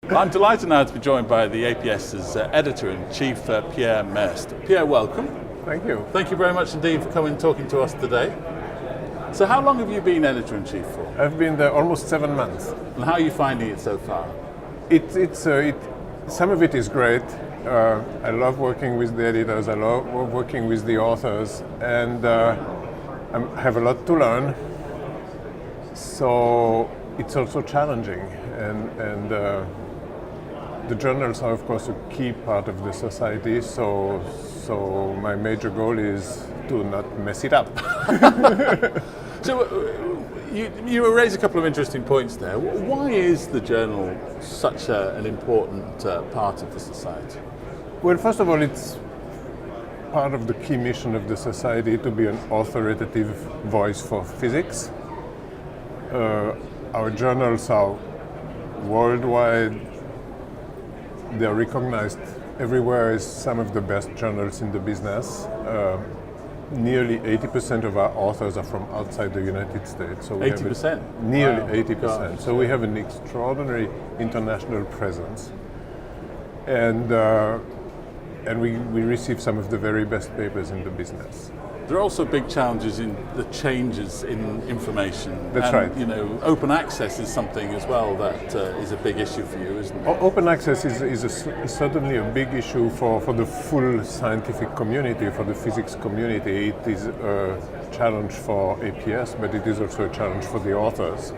I'm delighted now to be joined by the APS's editor and Chief Pierre Meystre. Pierre, welcome. Thank you. Thank you very much indeed for coming and talking to us today. So how long have you been editor-in-chief for? I've been there almost 7 months. And how are you finding it so far? Some of it is great. I love working with the editors, I love working with the authors, and I have a lot to learn. So it's also challenging, and the journals are of course a key part of the society, so my major goal is to not mess it up. So you raised a couple of interesting points there. Why is the journal such an important part of the society? Well, first of all, it's part of the key mission of the society to be an authoritative voice for physics. Our journals are worldwide. They're recognized everywhere as some of the best journals in the business. Nearly 80% of our authors are from outside the United States. So 80%? Nearly Wow. 80%. God. So we have an extraordinary international presence. And we receive some of the very best papers in the business. There are also big challenges in the changes in information. That's right. You know, open access is something as well that is a big issue for you, isn't it? Open access is certainly a big issue for the full scientific community, for the physics community. It is a challenge for APS, but it is also a challenge for the authors.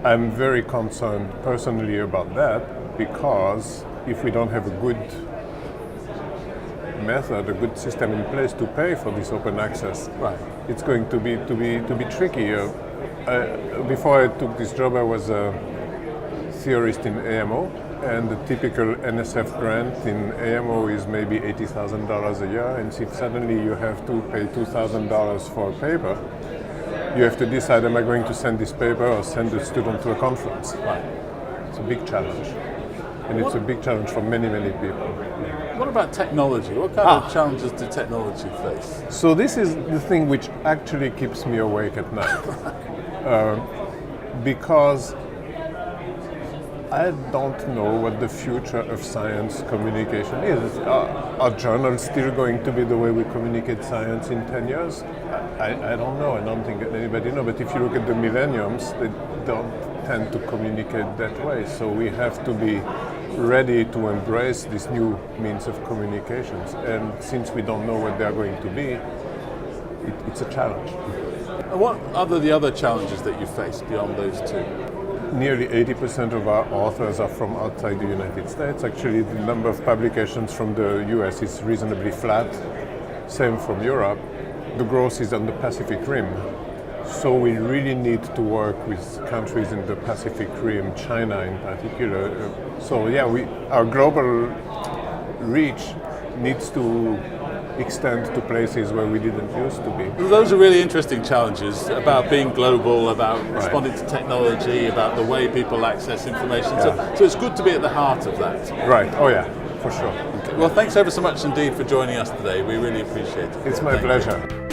I'm very concerned personally about that, because if we don't have a good method, a good system in place to pay for this open access, Right. it's going to be tricky. Before I took this job, I was a theorist in AMO, and the typical NSF grant in AMO is maybe $80,000 a year, and if suddenly you have to pay $2,000 for a paper, you have to decide, am I going to send this paper or send a student to a conference? Right. It's a big challenge. And it's a big challenge for many, many people. What about technology? What kind of challenges do technology face? So this is the thing which actually keeps me awake at night. Because I don't know what the future of science communication is. Are journals still going to be the way we communicate science in 10 years? I don't know. I don't think anybody knows. But if you look at the millenniums, they don't tend to communicate that way. So we have to be ready to embrace these new means of communications. And since we don't know what they're going to be, it's a challenge. And what are the other challenges that you face beyond those two? Nearly 80% of our authors are from outside the United States. Actually, the number of publications from the US is reasonably flat. Same from Europe. The growth is on the Pacific Rim. So we really need to work with countries in the Pacific Rim, China in particular. So yeah, our global reach needs to extend to places where we didn't used to be. Those are really interesting challenges about being global, about responding to technology, about the way people access information. Yeah. So it's good to be at the heart of that. Right, oh yeah, for sure. Okay. Well, thanks ever so much indeed for joining us today. We really appreciate it. It's my pleasure.